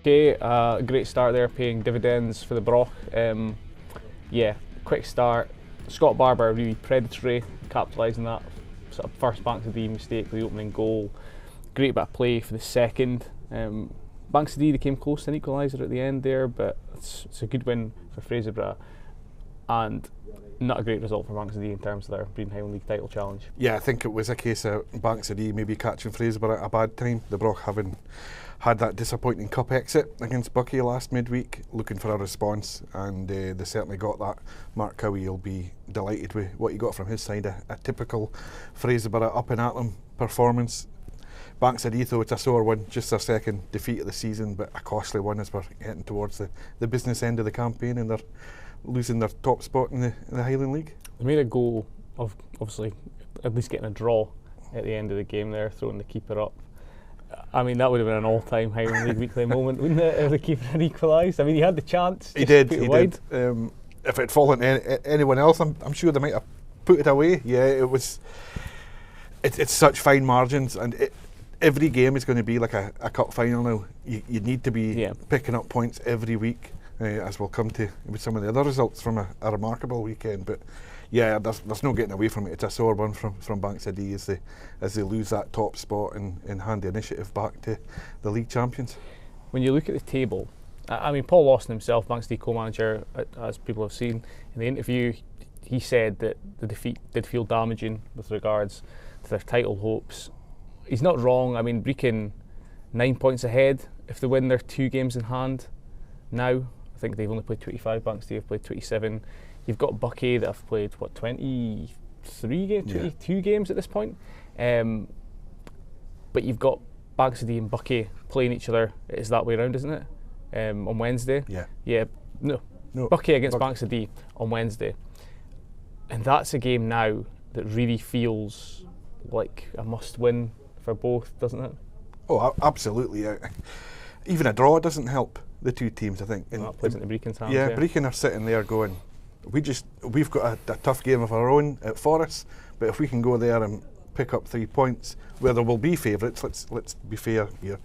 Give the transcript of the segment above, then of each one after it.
Okay, great start there, paying dividends for the Broch. Yeah, quick start. Scott Barber really predatory, capitalising that sort of first Banks of Dee mistake with the opening goal. Great bit of play for the second. Banks of Dee, they came close to an equaliser at the end there, but it's a good win for Fraserburgh, and not a great result for Banks of Dee in terms of their Brechin Highland League title challenge. Yeah, I think it was a case of Banks of Dee maybe catching Fraserburgh at a bad time. The Broch having had that disappointing cup exit against Buckie last midweek, looking for a response, and they certainly got that. Mark Cowie will be delighted with what he got from his side, a typical Fraserburgh up and at them performance. Banks of Dee, though, it's a sore one, just their second defeat of the season, but a costly one as we're heading towards the business end of the campaign, and they're losing their top spot in the Highland League. They made a goal of obviously at least getting a draw at the end of the game there, throwing the keeper up. I mean, that would have been an all-time Highland League Weekly moment, wouldn't it, if the keeper had equalised? I mean, he had the chance. He did. Wide. If it had fallen to anyone else, I'm sure they might have put it away. Yeah, it was. It's such fine margins, and every game is going to be like a cup final now. You need to be picking up points every week, as we'll come to with some of the other results from a remarkable weekend. But yeah, there's no getting away from it. It's a sore one from Banks of Dee as they lose that top spot and hand the initiative back to the league champions. When you look at the table, I mean, Paul Lawson himself, Banks of Dee co-manager, as people have seen in the interview, he said that the defeat did feel damaging with regards to their title hopes. He's not wrong. I mean, Brechin 9 points ahead. If they win their 2 games in hand now, I think they've only played 25, Banks of Dee have played 27. You've got Buckie that have played, 23 games, 22 games at this point. But you've got Banks of Dee and Buckie playing each other. It's that way around, isn't it? On Wednesday. No. Buckie against Banks of Dee on Wednesday. And that's a game now that really feels like a must-win for both, doesn't it? Oh, absolutely. Even a draw doesn't help the two teams, I think. And that plays into Brechin's hands. Yeah, Brechin are sitting there going, we've got a tough game of our own at Forest, but if we can go there and pick up 3 points, where there will be favourites, let's be fair here,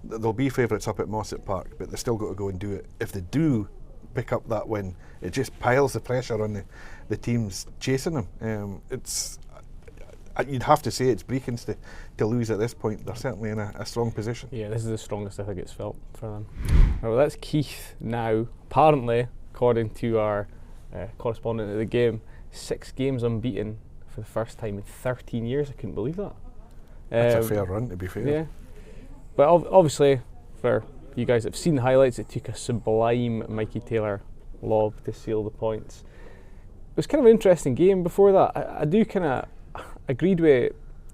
there'll be favourites up at Mossett Park, but they've still got to go and do it. If they do pick up that win, it just piles the pressure on the teams chasing them. You'd have to say it's Brechin's to lose at this point. They're certainly in a strong position. Yeah, this is the strongest I think it's felt for them. Well, that's Keith now. Apparently, according to our correspondent at the game, 6 games unbeaten for the first time in 13 years. I couldn't believe that. That's a fair run, to be fair. Yeah, but obviously, for you guys that have seen the highlights, it took a sublime Mikey Taylor lob to seal the points. It was kind of an interesting game before that. I do kind of agreed with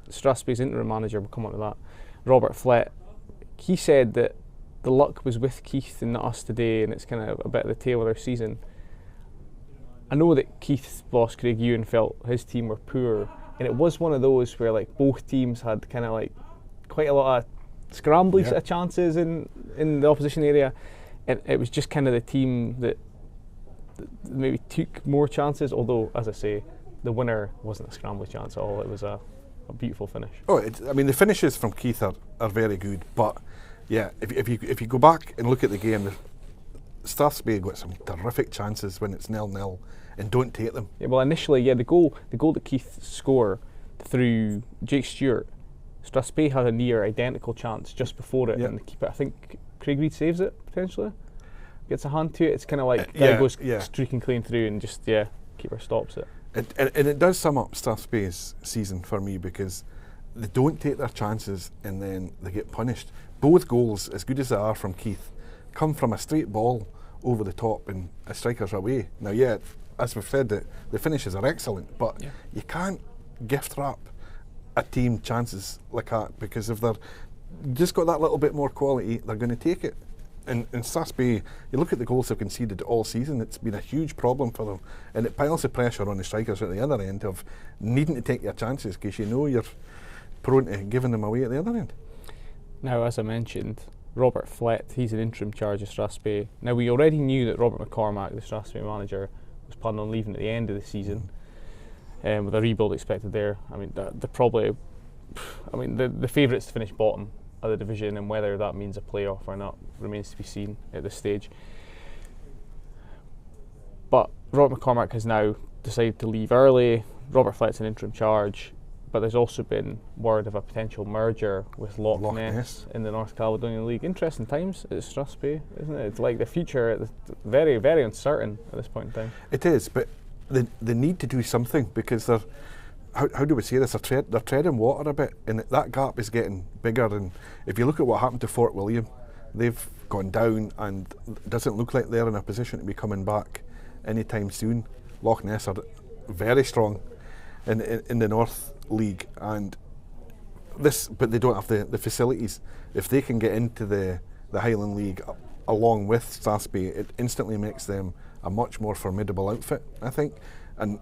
Strathspey's interim manager, we'll come on to that, Robert Flett. He said that the luck was with Keith and not us today, and it's kind of a bit of the tail of their season. I know that Keith's boss Craig Ewan felt his team were poor, and it was one of those where like both teams had kind of like quite a lot of scrambly sort of chances in the opposition area, and it was just kind of the team that maybe took more chances, although, as I say, the winner wasn't a scrambly chance at all. It was a beautiful finish. Oh, I mean, the finishes from Keith are very good, but yeah, if you go back and look at the game, Strathspey got some terrific chances when it's 0-0 and don't take them. Yeah, well, initially, the goal that Keith scored through Jake Stewart, Strathspey had a near identical chance just before it, and the keeper, I think Craig Reid saves it potentially, gets a hand to it. It's kind of like guy goes streaking clean through and just keeper stops it. And it does sum up Strathspey's season for me, because they don't take their chances and then they get punished. Both goals, as good as they are from Keith, come from a straight ball over the top and a striker's away. Now, as we've said, the finishes are excellent, but you can't gift wrap a team chances like that, because if they're just got that little bit more quality, they're going to take it. And Strathspey, you look at the goals they've conceded all season, it's been a huge problem for them, and it piles the pressure on the strikers at the other end of needing to take your chances, because you know you're prone to giving them away at the other end. Now, as I mentioned, Robert Flett, he's an interim charge of Strathspey. Now, we already knew that Robert McCormack, the Strathspey manager, was planning on leaving at the end of the season, with a rebuild expected there. I mean, the favourites to finish bottom of the division, and whether that means a playoff or not remains to be seen at this stage. But Robert McCormack has now decided to leave early. Robert Flett's in interim charge, but there's also been word of a potential merger with Loch Ness in the North Caledonian League. Interesting times at Strathspey, isn't it? It's like the future is very, very uncertain at this point in time. It is, but they need to do something, because they're, how do we say this, they're treading water a bit, and that gap is getting bigger. And if you look at what happened to Fort William, they've gone down, and it doesn't look like they're in a position to be coming back anytime soon. Loch Ness are very strong in the North League, but they don't have the facilities. If they can get into the Highland League along with Strathspey, it instantly makes them a much more formidable outfit, I think. And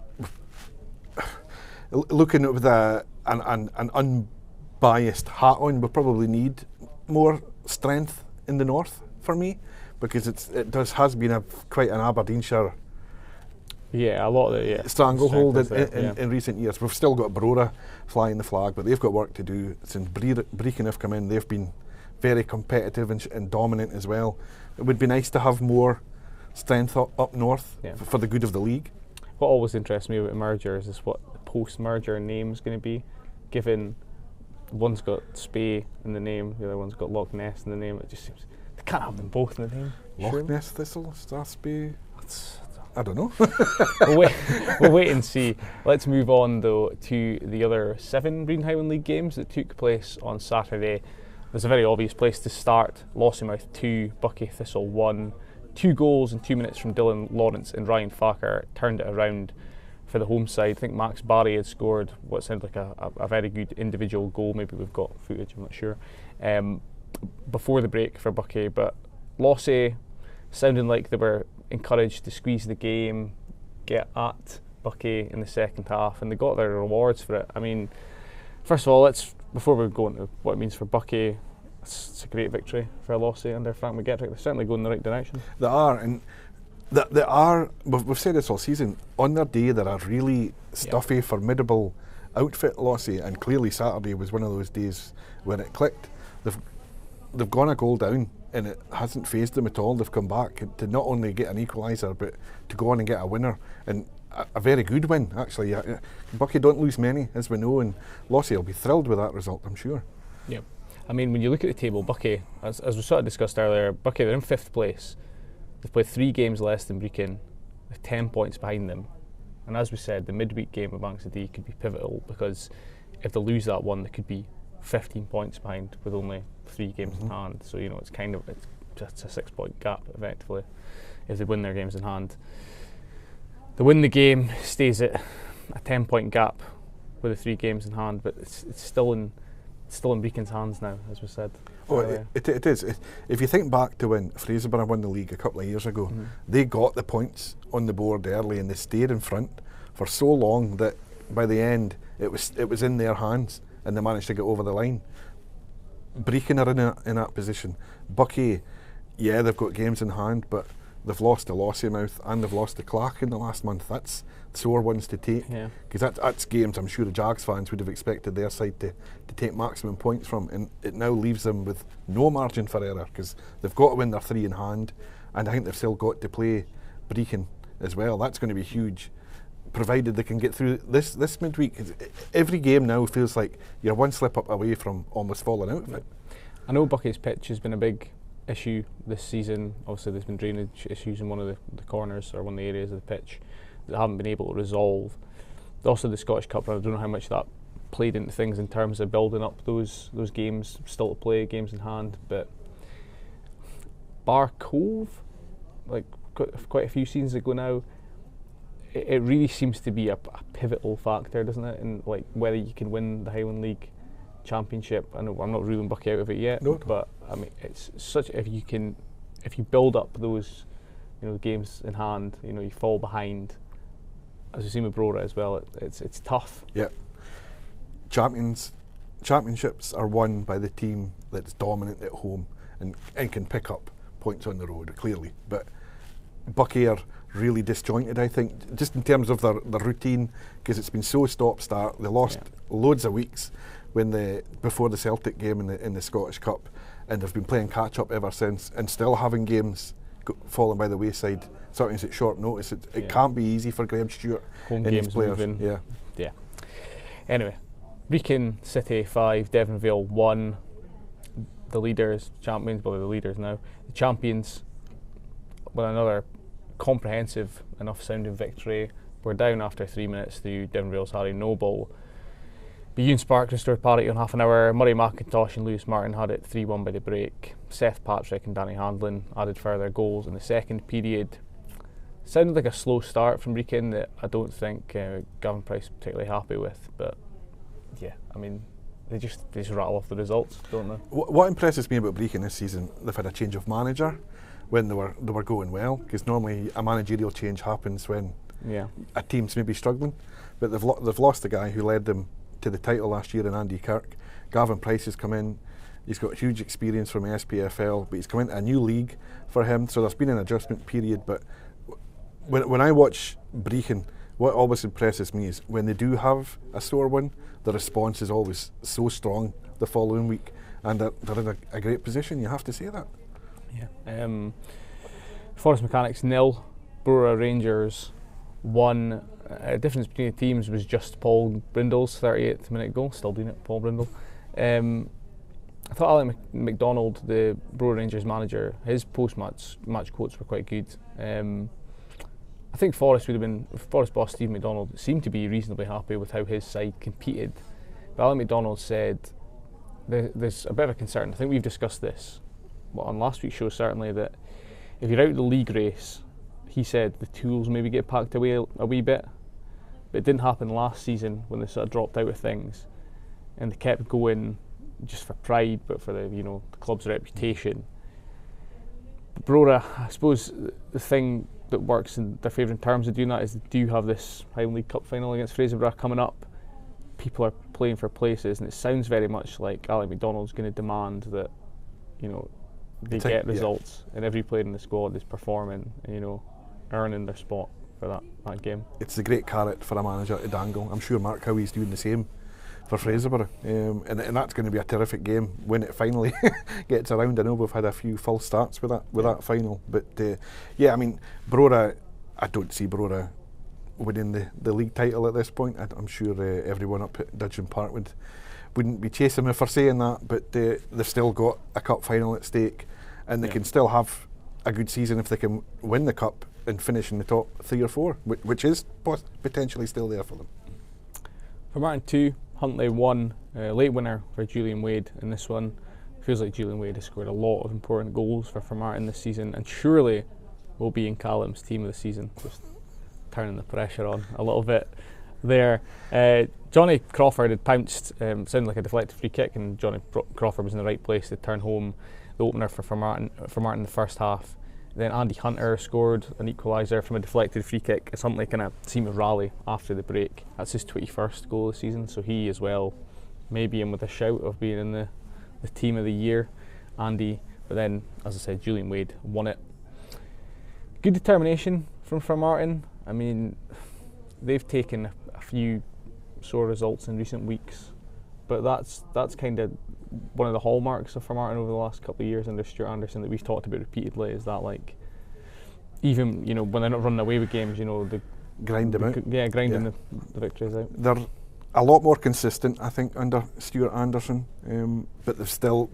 looking at with an unbiased hat on, we probably need more strength in the north for me, because has been quite an Aberdeenshire a lot of it, stranglehold in recent years. We've still got Brora flying the flag, but they've got work to do. Since Brechin have come in, they've been very competitive and dominant as well. It would be nice to have more strength up north for the good of the league. What always interests me about mergers is what the post-merger name is going to be, given one's got Spey in the name, the other one's got Loch Ness in the name. It just seems they can't have them both in the name. Loch Ness Thistle, Strathspey. I don't know. We'll wait and see. Let's move on though to the other 7 Brechin Highland League games that took place on Saturday. There's a very obvious place to start. Lossiemouth 2, Buckie Thistle 1. 2 goals in 2 minutes from Dylan Lawrence and Ryan Farker turned it around for the home side. I think Max Barry had scored what sounded like a very good individual goal. Maybe we've got footage, I'm not sure, before the break for Buckie. But Lossie sounding like they were encouraged to squeeze the game, get at Buckie in the second half, and they got their rewards for it. I mean, first of all, before we go into what it means for Buckie, it's a great victory for Lossie under Frank McGettrick. They're certainly going in the right direction. They are, and they are. We've said this all season. On their day, they're a really stuffy, formidable outfit, Lossie, and clearly Saturday was one of those days when it clicked. They've gone a goal down, and it hasn't phased them at all. They've come back to not only get an equaliser, but to go on and get a winner, and a very good win, actually. Buckie don't lose many, as we know, and Lossie will be thrilled with that result, I'm sure. Yeah. I mean, when you look at the table, Buckie, as we sort of discussed earlier, Buckie, they're in 5th place. They've played 3 games less than Brechin. They're 10 points behind them. And as we said, the midweek game with Bucks and Dee could be pivotal, because if they lose that one, they could be 15 points behind with only 3 games in hand. So, it's just a 6-point gap, effectively, if they win their games in hand. They win the game, stays at a 10-point gap with the 3 games in hand, but it's still in Brechin's hands now, as we said. Oh, it is. If you think back to when Fraserburgh won the league a couple of years ago, they got the points on the board early, and they stayed in front for so long that by the end it was in their hands, and they managed to get over the line. Brechin are in that position. Buckie, they've got games in hand, but they've lost to Lossiemouth and they've lost to Clark in the last month. That's sore ones to take, because that's games I'm sure the Jags fans would have expected their side to take maximum points from, and it now leaves them with no margin for error, because they've got to win their 3 in hand, and I think they've still got to play Brechin as well. That's going to be huge, provided they can get through this midweek. Every game now feels like you're one slip up away from almost falling out of it. I know Buckie's pitch has been a big issue this season. Obviously there's been drainage issues in one of the corners, or one of the areas of the pitch, that haven't been able to resolve. Also the Scottish Cup run, I don't know how much that played into things in terms of building up those games still to play, games in hand. But Bar Cove, like quite a few seasons ago now, it really seems to be a pivotal factor, doesn't it, in like whether you can win the Highland League Championship. I know I'm not ruling Buckie out of it yet, but I mean, it's such, if you build up those games in hand, you fall behind, as we've seen with Brora as well. It's tough. Yeah, championships are won by the team that's dominant at home and can pick up points on the road, clearly. But Buckie are really disjointed, I think, just in terms of their routine, because it's been so stop-start. They lost loads of weeks before the Celtic game in the Scottish Cup, and they've been playing catch up ever since, and still having games falling by the wayside. Sometimes at short notice. It can't be easy for Graham Stewart Home and his games players. moving. Yeah. Anyway, Brechin City 5, Deveronvale 1. The leaders, champions, well, they're the leaders now. The champions with another comprehensive enough sounding victory. We're down after 3 minutes through Deveronvale's Harry Noble. But Ewan Spark restored parity on half an hour. Murray McIntosh and Lewis Martin had it 3-1 by the break. Seth Patrick and Danny Handlin added further goals in the second period. Sounded like a slow start from Brechin that I don't think Gavin Price is particularly happy with. But yeah, I mean, they just rattle off the results, don't they? What impresses me about Brechin this season, they've had a change of manager when they were going well, because normally a managerial change happens when a team's maybe struggling. But they've lost the guy who led them to the title last year in Andy Kirk. Gavin Price has come in. He's got huge experience from SPFL, but he's come into a new league for him, so there's been an adjustment period. But when I watch Brechin, what always impresses me is when they do have a sore win, the response is always so strong the following week, and they're in a great position, you have to say that. Yeah. Forest Mechanics 0, Brora Rangers 1. The difference between the teams was just Paul Brindle's 38th minute goal, still doing it, Paul Brindle. I thought Alec MacDonald, the Brora Rangers manager, his post-match quotes were quite good. I think Forest boss Steve McDonald seemed to be reasonably happy with how his side competed. But Alec MacDonald said there's a bit of a concern. I think we've discussed this on last week's show, certainly, that if you're out of the league race, he said the tools maybe get packed away a wee bit. But it didn't happen last season when they sort of dropped out of things, and they kept going just for pride, but for the club's reputation. But Brora, I suppose the thing that works in their favour in terms of doing that is they do have this Highland League Cup final against Fraserburgh coming up. People are playing for places, and it sounds very much like Alec MacDonald's going to demand that they get results, and every player in the squad is performing and earning their spot for that game. It's a great carrot for a manager to dangle. I'm sure Mark Howie's doing the same for Fraserburgh, and that's going to be a terrific game when it finally gets around. I know we've had a few false starts with that final, but I mean, Brora, I don't see Brora winning the league title at this point. I'm sure everyone up at Dudgeon Park wouldn't be chasing me for saying that, but they've still got a cup final at stake, and they can still have a good season if they can win the cup and finish in the top 3 or 4, which is potentially still there for them. For Martin 2, Huntly 1, late winner for Julian Wade in this one. Feels like Julian Wade has scored a lot of important goals for Martin this season, and surely will be in Callum's team of the season. Just turning the pressure on a little bit there. Johnny Crawford had pounced, sounded like a deflected free kick, and Johnny Crawford was in the right place to turn home the opener for Martin in the first half. Then Andy Hunter scored an equaliser from a deflected free kick as Huntley kind of seemed to rally after the break. That's his 21st goal of the season, so he as well may be in with a shout of being in the team of the year, Andy. But then, as I said, Julian Wade won it. Good determination from Martin. I mean, they've taken a few sore results in recent weeks, but that's kind of one of the hallmarks of Martin over the last couple of years under Stuart Anderson that we've talked about repeatedly, is that even when they're not running away with games, they grind them out. Yeah, grinding the victories out. They're a lot more consistent, I think, under Stuart Anderson, but it's a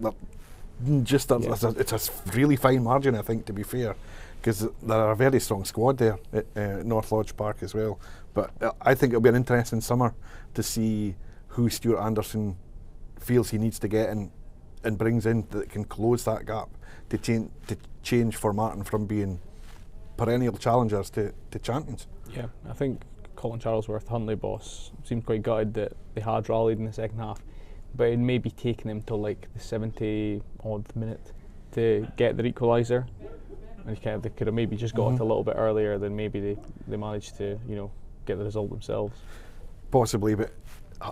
really fine margin, I think, to be fair, because they're a very strong squad there at North Lodge Park as well. But I think it'll be an interesting summer to see who Stuart Anderson feels he needs to get and brings in that can close that gap to change for Martin from being perennial challengers to champions. Yeah, I think Colin Charlesworth, Huntly boss, seemed quite gutted that they had rallied in the second half, but it may be taking him till the 70-odd minute to get their equaliser, and they could have maybe just got it a little bit earlier than maybe they managed to get the result themselves. Possibly, but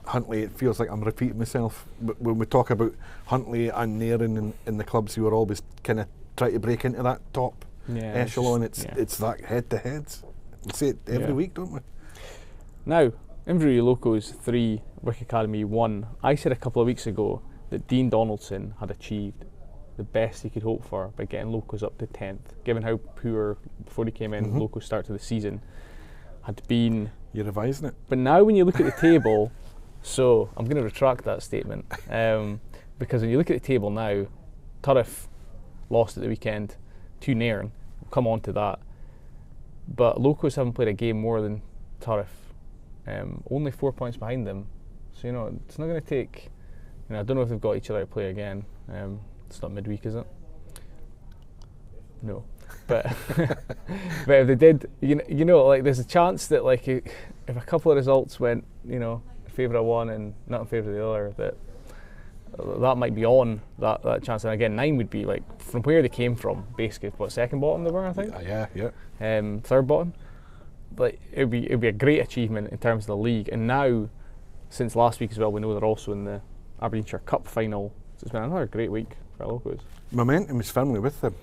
Huntly, it feels like I'm repeating myself, but when we talk about Huntly and Nairn in the clubs who are always kind of trying to break into that top echelon, it's that head-to-heads. We say it every week, don't we? Now, Inverurie Locos 3, Wick Academy 1. I said a couple of weeks ago that Dean Donaldson had achieved the best he could hope for by getting Locos up to 10th, given how poor, before he came in, Locos' start to the season had been. You're revising it. But now when you look at the table, so I'm going to retract that statement, because when you look at the table now, Turriff lost at the weekend to Nairn. We'll come on to that. But Locos haven't played a game more than Turriff. Only 4 points behind them. So, it's not going to take... I don't know if they've got each other to play again. It's not midweek, is it? No. But but if they did, there's a chance that if a couple of results went, in favour of one and not in favour of the other, that might be on that chance. And again, 9 would be from where they came from, basically second bottom they were, I think. Yeah. Third bottom. But it'd be a great achievement in terms of the league. And now, since last week as well, we know they're also in the Aberdeenshire Cup final. So it's been another great week for Locos. Momentum is firmly with them.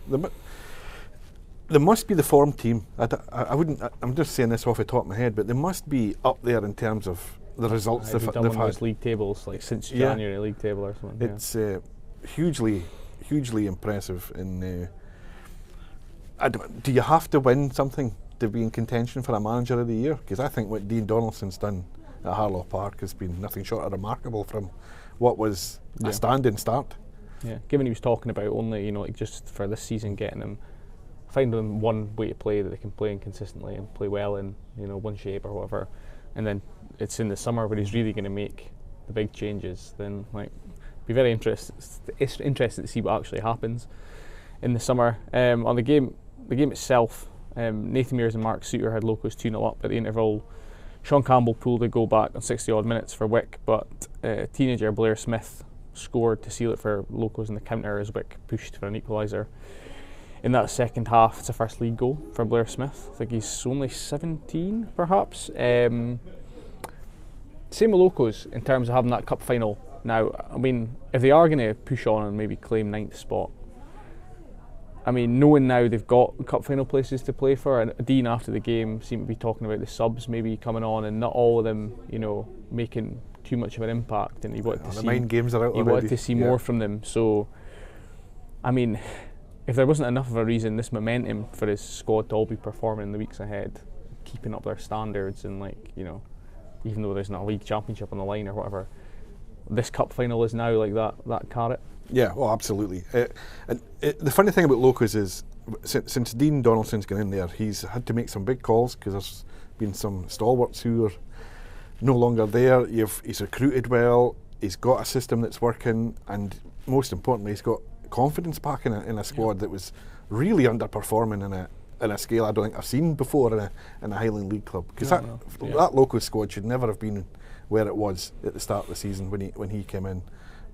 They must be the form team. I wouldn't. I'm just saying this off the top of my head, but they must be up there in terms of the results they've had. League tables since January league table or something. It's hugely impressive. And do you have to win something to be in contention for a manager of the year? Because I think what Dean Donaldson's done at Harlow Park has been nothing short of remarkable from what was a standing start. Yeah, given he was talking about only just for this season getting them. Find them one way to play that they can play in consistently and play well in one shape or whatever, and then it's in the summer where he's really going to make the big changes. Then be very interested. It's interesting to see what actually happens in the summer. On the game itself, Nathan Mears and Mark Suter had Locos 2-0 up at the interval. Sean Campbell pulled a goal back on 60 odd minutes for Wick, but teenager Blair Smith scored to seal it for Locos in the counter as Wick pushed for an equaliser. In that second half, it's a first league goal for Blair Smith. I think he's only 17, perhaps. Same with Locos in terms of having that cup final. Now, if they are going to push on and maybe claim 9th spot, knowing now they've got cup final places to play for, and Dean after the game seemed to be talking about the subs maybe coming on and not all of them, making too much of an impact, and he wanted to see mind games are out he wanted to see more from them. So, if there wasn't enough of a reason, this momentum for his squad to all be performing in the weeks ahead, keeping up their standards, and even though there's not a league championship on the line or whatever, this cup final is now that carrot. Yeah, well, absolutely. The funny thing about Locos is, since Dean Donaldson's gone in there, he's had to make some big calls because there's been some stalwarts who are no longer there. He's recruited well, he's got a system that's working, and most importantly, he's got confidence back in a squad that was really underperforming in a scale I don't think I've seen before in a Highland League club. Because that Locos squad should never have been where it was at the start of the season when he came in.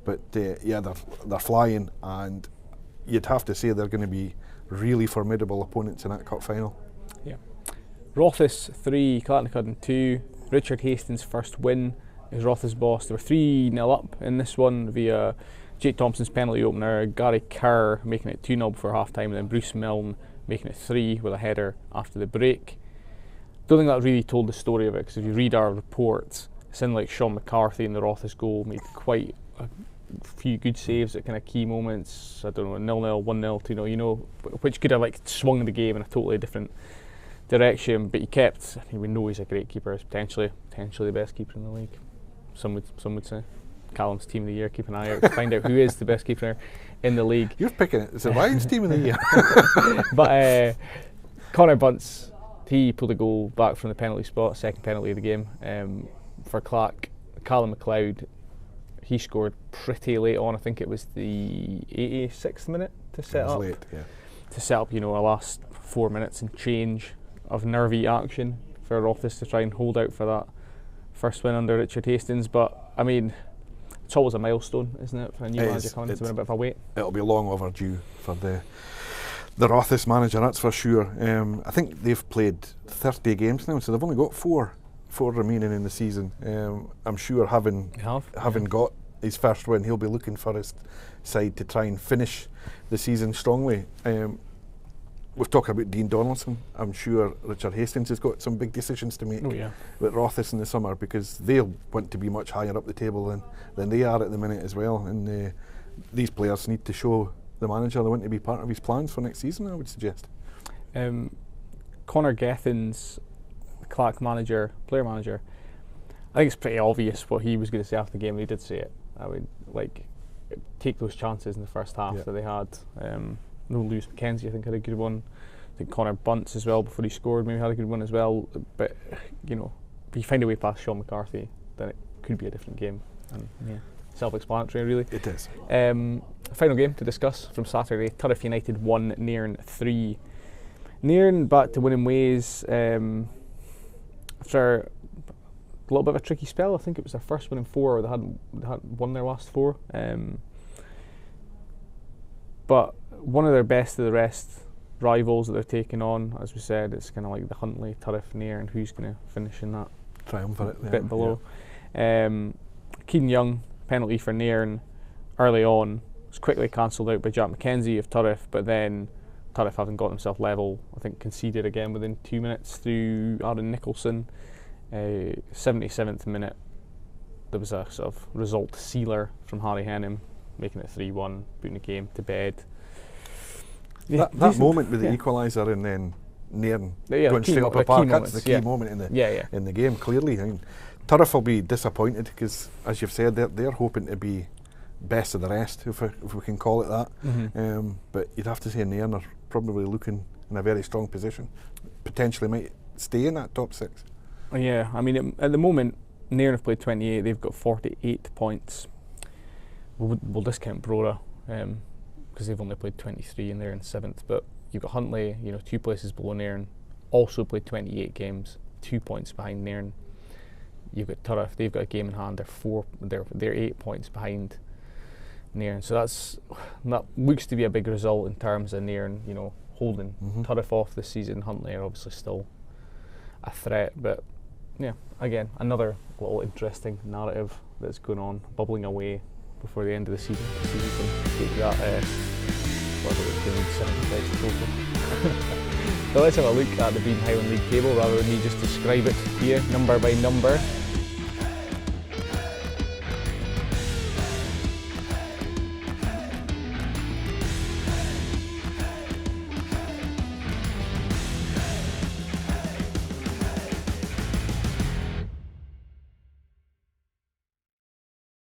But they're flying, and you'd have to say they're going to be really formidable opponents in that cup final. Yeah. Rothes 3, Clattenacudden 2. Richard Hastings' first win as Rothes boss. They were 3-0 up in this one via Jake Thompson's penalty opener, Gary Kerr making it 2-0 before half time, and then Bruce Milne making it 3 with a header after the break. Don't think that really told the story of it, because if you read our reports, it sounded like Sean McCarthy in the Rothes goal made quite a few good saves at kind of key moments. I don't know, 0-0, 1-0, 2-0, which could have swung the game in a totally different direction. But he kept. We know he's a great keeper. He's potentially the best keeper in the league. Some would say. Callum's team of the year. Keep an eye out to find out who is the best keeper in the league. You're picking it. It's Ryan's team of the year. But Connor Bunce, he pulled a goal back from the penalty spot, second penalty of the game for Clark. Callum McLeod, he scored pretty late on. I think it was the 86th minute to set up. Late, yeah. To set up, a last 4 minutes and change of nervy action for Rothes to try and hold out for that first win under Richard Hastings. But it's always a milestone, isn't it, for a new manager coming into a bit of a wait? It'll be long overdue for the Rothes manager, that's for sure. I think they've played 30 games now, so they've only got four remaining in the season. I'm sure having got his first win, he'll be looking for his side to try and finish the season strongly. we've talked about Dean Donaldson. I'm sure Richard Hastings has got some big decisions to make with Rothes in the summer, because they'll want to be much higher up the table than they are at the minute as well. And these players need to show the manager they want to be part of his plans for next season, I would suggest. Conor Gethin's Clark player manager, I think it's pretty obvious what he was going to say after the game, and he did say it. I mean, like, take those chances in the first half that they had. No, Lewis McKenzie, I think, had a good one. I think Connor Bunce as well, before he scored, maybe had a good one as well. But, you know, if you find a way past Sean McCarthy, then it could be a different game. And self-explanatory, really. It is. Final game to discuss from Saturday. Turriff United 1, Nairn 3. Nairn back to winning ways after a little bit of a tricky spell. I think it was their first win in 4, or they had won their last 4. But one of their best of the rest rivals that they're taking on, as we said, it's kind of like the Huntly, Turriff, Nairn, who's going to finish in that triumvirate bit below. Keane Young, penalty for Nairn early on, was quickly cancelled out by Jack McKenzie of Turriff, but then Turriff, having got himself level, I think conceded again within 2 minutes through Aaron Nicholson. 77th minute, there was a sort of result sealer from Harry Henham, making it 3-1, putting the game to bed. That moment with the equaliser and then Nairn going straight up a park, that's the key moment in the game, clearly. I mean, Turriff will be disappointed because, as you've said, they're hoping to be best of the rest, if we can call it that. But you'd have to say Nairn are probably looking in a very strong position. Potentially might stay in that top 6. Yeah, I mean, at the moment, Nairn have played 28, they've got 48 points. We'll discount Brora because they've only played 23 and they're in 7th. But you've got Huntly, 2 places below Nairn, also played 28 games, 2 points behind Nairn. You've got Turriff, they've got a game in hand, they're 8 points behind Nairn. So that looks to be a big result in terms of Nairn, holding Turriff off this season. Huntly are obviously still a threat, but yeah, again, another little interesting narrative that's going on, bubbling away before the end of the season. See if we can take that, whatever it's going to be, 75 total. So let's have a look at the Highland League table rather than me just describe it to you number by number.